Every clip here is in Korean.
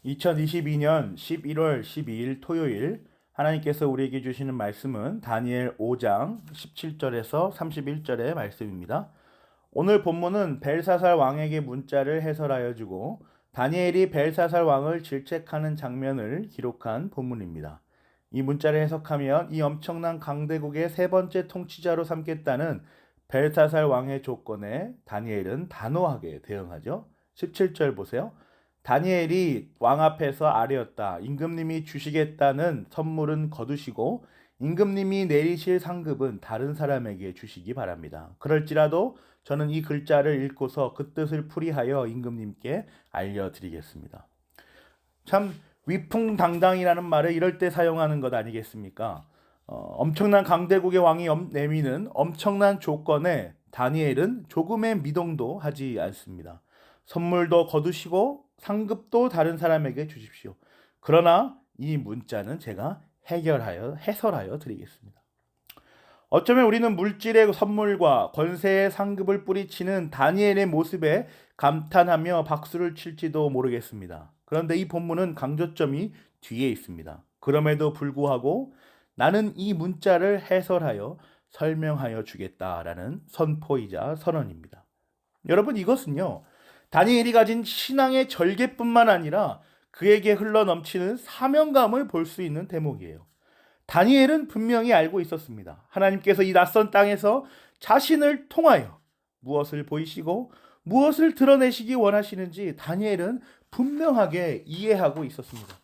2022년 11월 12일 토요일 하나님께서 우리에게 주시는 말씀은 다니엘 5장 17절에서 31절의 말씀입니다. 오늘 본문은 벨사살 왕에게 문자를 해설하여 주고 다니엘이 벨사살 왕을 질책하는 장면을 기록한 본문입니다. 이 문자를 해석하면 이 엄청난 강대국의 세 번째 통치자로 삼겠다는 벨사살 왕의 조건에 다니엘은 단호하게 대응하죠. 17절 보세요. 다니엘이 왕 앞에서 아뢰었다. 임금님이 주시겠다는 선물은 거두시고 임금님이 내리실 상급은 다른 사람에게 주시기 바랍니다. 그럴지라도 저는 이 글자를 읽고서 그 뜻을 풀이하여 임금님께 알려드리겠습니다. 참 위풍당당이라는 말을 이럴 때 사용하는 것 아니겠습니까? 엄청난 강대국의 왕이 내미는 엄청난 조건에 다니엘은 조금의 미동도 하지 않습니다. 선물도 거두시고 상급도 다른 사람에게 주십시오. 그러나 이 문자는 제가 해설하여 드리겠습니다. 어쩌면 우리는 물질의 선물과 권세의 상급을 뿌리치는 다니엘의 모습에 감탄하며 박수를 칠지도 모르겠습니다. 그런데 이 본문은 강조점이 뒤에 있습니다. 그럼에도 불구하고 나는 이 문자를 해설하여 설명하여 주겠다라는 선포이자 선언입니다. 여러분, 이것은요, 다니엘이 가진 신앙의 절개뿐만 아니라 그에게 흘러넘치는 사명감을 볼 수 있는 대목이에요. 다니엘은 분명히 알고 있었습니다. 하나님께서 이 낯선 땅에서 자신을 통하여 무엇을 보이시고 무엇을 드러내시기 원하시는지 다니엘은 분명하게 이해하고 있었습니다.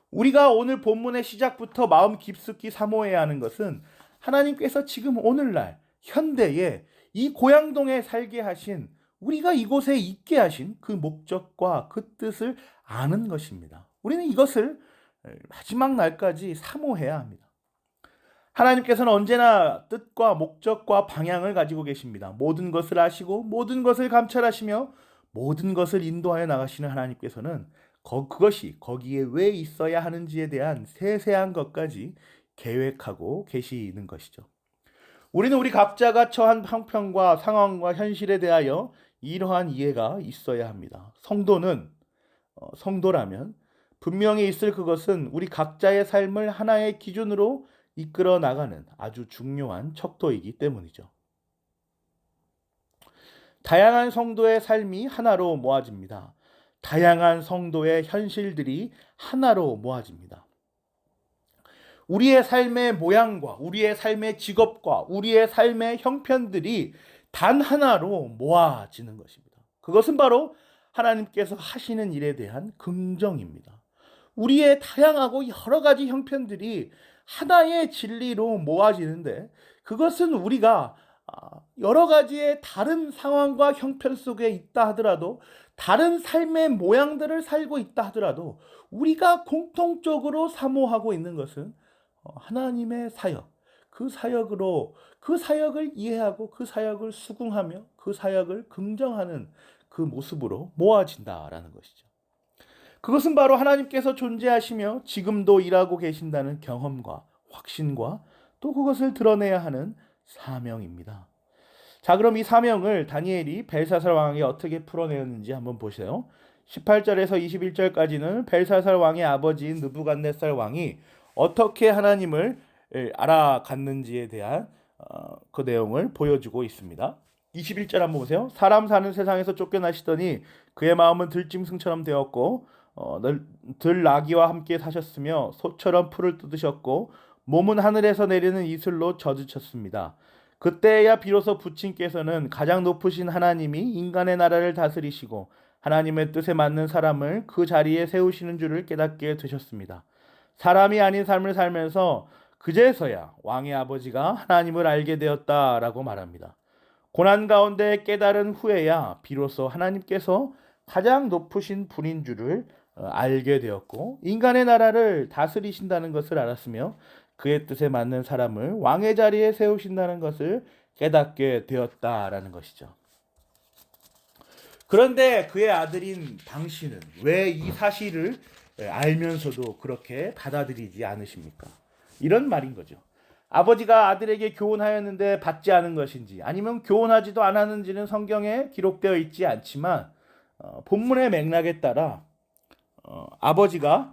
우리가 오늘 본문의 시작부터 마음 깊숙이 사모해야 하는 것은 하나님께서 지금 오늘날 현대에 이 고향동에 살게 하신, 우리가 이곳에 있게 하신 그 목적과 그 뜻을 아는 것입니다. 우리는 이것을 마지막 날까지 사모해야 합니다. 하나님께서는 언제나 뜻과 목적과 방향을 가지고 계십니다. 모든 것을 아시고 모든 것을 감찰하시며 모든 것을 인도하여 나가시는 하나님께서는 그것이 거기에 왜 있어야 하는지에 대한 세세한 것까지 계획하고 계시는 것이죠. 우리는 우리 각자가 처한 형편과 상황과 현실에 대하여 이러한 이해가 있어야 합니다. 성도라면 분명히 있을 그것은 우리 각자의 삶을 하나의 기준으로 이끌어 나가는 아주 중요한 척도이기 때문이죠. 다양한 성도의 삶이 하나로 모아집니다. 다양한 성도의 현실들이 하나로 모아집니다. 우리의 삶의 모양과 우리의 삶의 직업과 우리의 삶의 형편들이 단 하나로 모아지는 것입니다. 그것은 바로 하나님께서 하시는 일에 대한 긍정입니다. 우리의 다양하고 여러 가지 형편들이 하나의 진리로 모아지는데, 그것은 우리가 여러 가지의 다른 상황과 형편 속에 있다 하더라도, 다른 삶의 모양들을 살고 있다 하더라도 우리가 공통적으로 사모하고 있는 것은 하나님의 사역, 그 사역을 이해하고 그 사역을 수긍하며 그 사역을 긍정하는 그 모습으로 모아진다라는 것이죠. 그것은 바로 하나님께서 존재하시며 지금도 일하고 계신다는 경험과 확신과 또 그것을 드러내야 하는 사명입니다. 자, 그럼 이 사명을 다니엘이 벨사살 왕에게 어떻게 풀어내었는지 한번 보세요. 18절에서 21절까지는 벨사살 왕의 아버지인 느부갓네살 왕이 어떻게 하나님을 알아갔는지에 대한 그 내용을 보여주고 있습니다. 21절 한번 보세요. 사람 사는 세상에서 쫓겨나시더니 그의 마음은 들짐승처럼 되었고 들나귀와 함께 사셨으며 소처럼 풀을 뜯으셨고 몸은 하늘에서 내리는 이슬로 젖으셨습니다. 그때야 비로소 부친께서는 가장 높으신 하나님이 인간의 나라를 다스리시고 하나님의 뜻에 맞는 사람을 그 자리에 세우시는 줄을 깨닫게 되셨습니다. 사람이 아닌 삶을 살면서 그제서야 왕의 아버지가 하나님을 알게 되었다라고 말합니다. 고난 가운데 깨달은 후에야 비로소 하나님께서 가장 높으신 분인 줄을 알게 되었고 인간의 나라를 다스리신다는 것을 알았으며 그의 뜻에 맞는 사람을 왕의 자리에 세우신다는 것을 깨닫게 되었다라는 것이죠. 그런데 그의 아들인 당신은 왜 이 사실을 알면서도 그렇게 받아들이지 않으십니까? 이런 말인 거죠. 아버지가 아들에게 교훈하였는데 받지 않은 것인지 아니면 교훈하지도 않았는지는 성경에 기록되어 있지 않지만 본문의 맥락에 따라 아버지가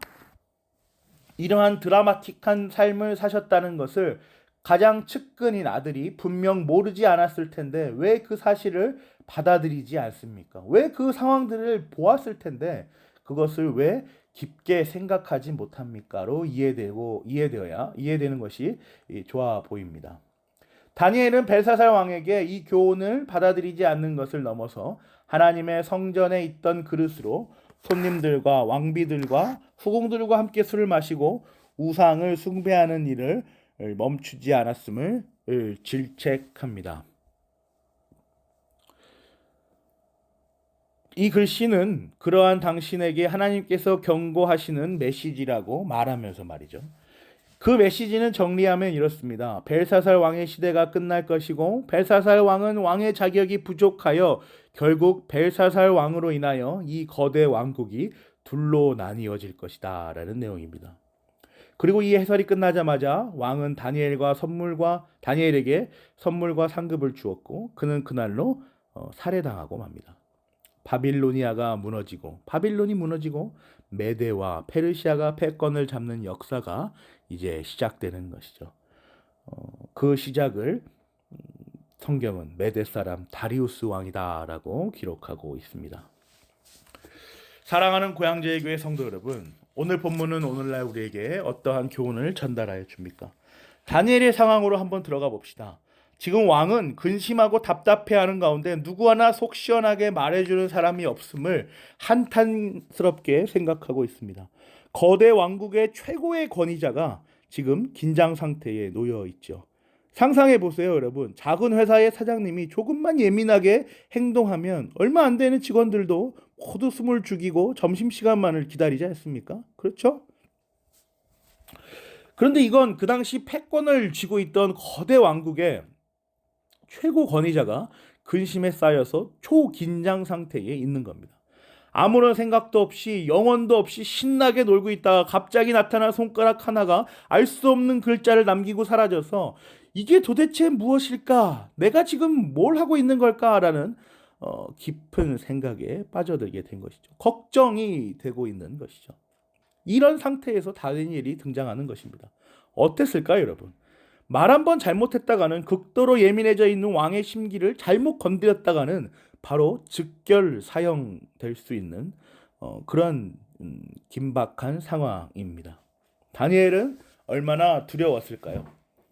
이러한 드라마틱한 삶을 사셨다는 것을 가장 측근인 아들이 분명 모르지 않았을 텐데 왜 그 사실을 받아들이지 않습니까? 왜 그 상황들을 보았을 텐데 그것을 왜 깊게 생각하지 못합니까?로 이해되는 것이 좋아 보입니다. 다니엘은 벨사살 왕에게 이 교훈을 받아들이지 않는 것을 넘어서 하나님의 성전에 있던 그릇으로 손님들과 왕비들과 후궁들과 함께 술을 마시고 우상을 숭배하는 일을 멈추지 않았음을 질책합니다. 이 글씨는 그러한 당신에게 하나님께서 경고하시는 메시지라고 말하면서 말이죠. 그 메시지는 정리하면 이렇습니다. 벨사살 왕의 시대가 끝날 것이고 벨사살 왕은 왕의 자격이 부족하여 결국 벨사살 왕으로 인하여 이 거대 왕국이 둘로 나뉘어질 것이다 라는 내용입니다. 그리고 이 해설이 끝나자마자 왕은 다니엘에게 선물과 상급을 주었고 그는 그날로 살해당하고 맙니다. 바빌론이 무너지고 메대와 페르시아가 패권을 잡는 역사가 이제 시작되는 것이죠. 그 시작을 성경은 메대 사람 다리우스 왕이다라고 기록하고 있습니다. 사랑하는 고향제일교회 성도 여러분, 오늘 본문은 오늘날 우리에게 어떠한 교훈을 전달하여 줍니까? 다니엘의 상황으로 한번 들어가 봅시다. 지금 왕은 근심하고 답답해하는 가운데 누구 하나 속 시원하게 말해주는 사람이 없음을 한탄스럽게 생각하고 있습니다. 거대 왕국의 최고의 권위자가 지금 긴장 상태에 놓여 있죠. 상상해 보세요, 여러분. 작은 회사의 사장님이 조금만 예민하게 행동하면 얼마 안 되는 직원들도 모두 숨을 죽이고 점심시간만을 기다리지 않습니까? 그렇죠? 그런데 이건 그 당시 패권을 쥐고 있던 거대 왕국의 최고 권위자가 근심에 쌓여서 초긴장 상태에 있는 겁니다. 아무런 생각도 없이 영혼도 없이 신나게 놀고 있다가 갑자기 나타난 손가락 하나가 알 수 없는 글자를 남기고 사라져서 이게 도대체 무엇일까? 내가 지금 뭘 하고 있는 걸까라는 깊은 생각에 빠져들게 된 것이죠. 걱정이 되고 있는 것이죠. 이런 상태에서 다니엘이 등장하는 것입니다. 어땠을까요, 여러분? 말 한 번 잘못했다가는 극도로 예민해져 있는 왕의 심기를 잘못 건드렸다가는 바로 즉결 사형될 수 있는 그런 긴박한 상황입니다. 다니엘은 얼마나 두려웠을까요?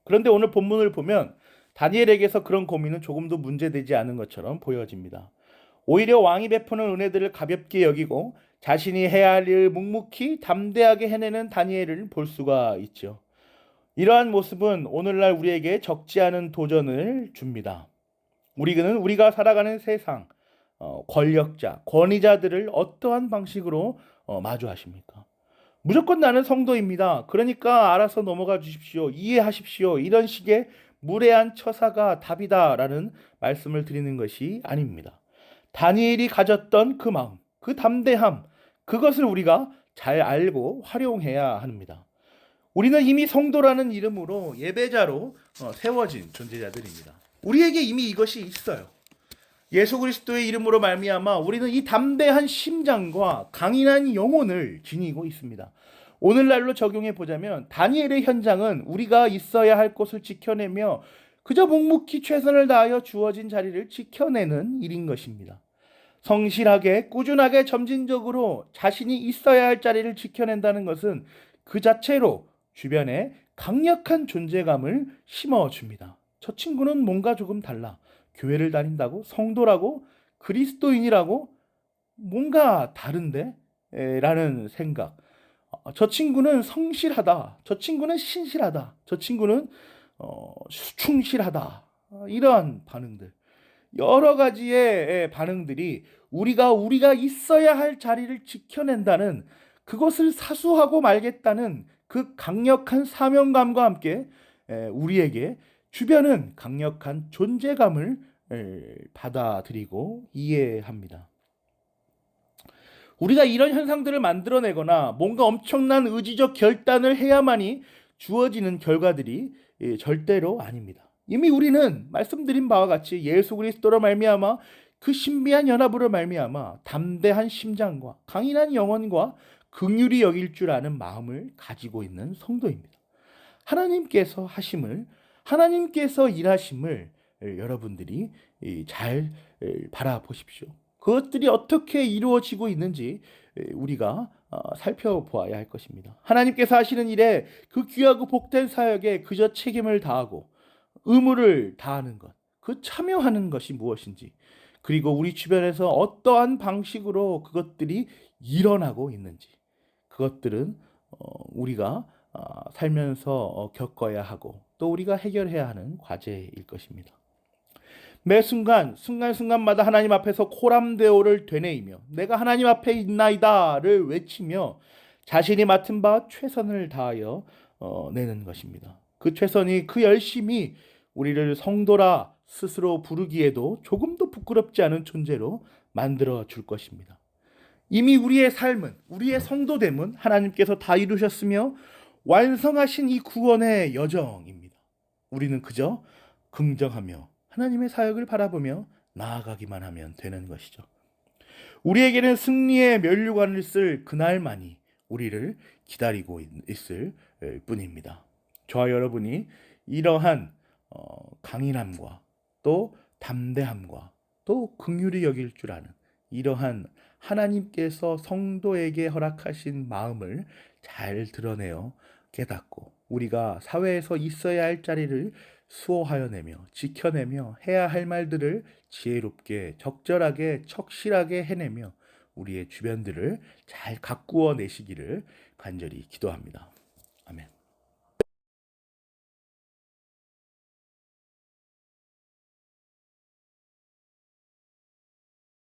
그런데 오늘 본문을 보면 다니엘에게서 그런 고민은 조금도 문제되지 않은 것처럼 보여집니다. 오히려 왕이 베푸는 은혜들을 가볍게 여기고 자신이 해야 할 일을 묵묵히 담대하게 해내는 다니엘을 볼 수가 있죠. 이러한 모습은 오늘날 우리에게 적지 않은 도전을 줍니다. 우리가 살아가는 세상, 권력자, 권위자들을 어떠한 방식으로 마주하십니까? 무조건 나는 성도입니다. 그러니까 알아서 넘어가 주십시오. 이해하십시오. 이런 식의 무례한 처사가 답이다라는 말씀을 드리는 것이 아닙니다. 다니엘이 가졌던 그 마음, 그 담대함, 그것을 우리가 잘 알고 활용해야 합니다. 우리는 이미 성도라는 이름으로 예배자로 세워진 존재자들입니다. 우리에게 이미 이것이 있어요. 예수 그리스도의 이름으로 말미암아 우리는 이 담대한 심장과 강인한 영혼을 지니고 있습니다. 오늘날로 적용해 보자면 다니엘의 현장은 우리가 있어야 할 곳을 지켜내며 그저 묵묵히 최선을 다하여 주어진 자리를 지켜내는 일인 것입니다. 성실하게 꾸준하게 점진적으로 자신이 있어야 할 자리를 지켜낸다는 것은 그 자체로 주변에 강력한 존재감을 심어줍니다. 저 친구는 뭔가 조금 달라. 교회를 다닌다고? 성도라고? 그리스도인이라고? 뭔가 다른데? 라는 생각. 저 친구는 성실하다. 저 친구는 신실하다. 저 친구는 충실하다. 이러한 반응들. 여러 가지의 반응들이 우리가 있어야 할 자리를 지켜낸다는 그것을 사수하고 말겠다는 그 강력한 사명감과 함께 우리에게 주변은 강력한 존재감을 받아들이고 이해합니다. 우리가 이런 현상들을 만들어내거나 뭔가 엄청난 의지적 결단을 해야만이 주어지는 결과들이 절대로 아닙니다. 이미 우리는 말씀드린 바와 같이 예수 그리스도로 말미암아 그 신비한 연합으로 말미암아 담대한 심장과 강인한 영혼과 긍휼히 여길 줄 아는 마음을 가지고 있는 성도입니다. 하나님께서 일하심을 여러분들이 잘 바라보십시오. 그것들이 어떻게 이루어지고 있는지 우리가 살펴보아야 할 것입니다. 하나님께서 하시는 일에 그 귀하고 복된 사역에 그저 책임을 다하고 의무를 다하는 것, 그 참여하는 것이 무엇인지, 그리고 우리 주변에서 어떠한 방식으로 그것들이 일어나고 있는지, 그것들은 우리가 살면서 겪어야 하고 또 우리가 해결해야 하는 과제일 것입니다. 매 순간순간마다 하나님 앞에서 코람데오를 되뇌이며 내가 하나님 앞에 있나이다를 외치며 자신이 맡은 바 최선을 다하여 내는 것입니다. 그 최선이, 그 열심이 우리를 성도라 스스로 부르기에도 조금도 부끄럽지 않은 존재로 만들어 줄 것입니다. 이미 우리의 삶은, 우리의 성도됨은 하나님께서 다 이루셨으며 완성하신 이 구원의 여정입니다. 우리는 그저 긍정하며 하나님의 사역을 바라보며 나아가기만 하면 되는 것이죠. 우리에게는 승리의 면류관을 쓸 그날만이 우리를 기다리고 있을 뿐입니다. 저와 여러분이 이러한 강인함과 또 담대함과 또 긍휼히 여길 줄 아는 이러한 하나님께서 성도에게 허락하신 마음을 잘 드러내어 깨닫고 우리가 사회에서 있어야 할 자리를 수호하여내며 지켜내며 해야 할 말들을 지혜롭게 적절하게 척실하게 해내며 우리의 주변들을 잘 가꾸어 내시기를 간절히 기도합니다. 아멘.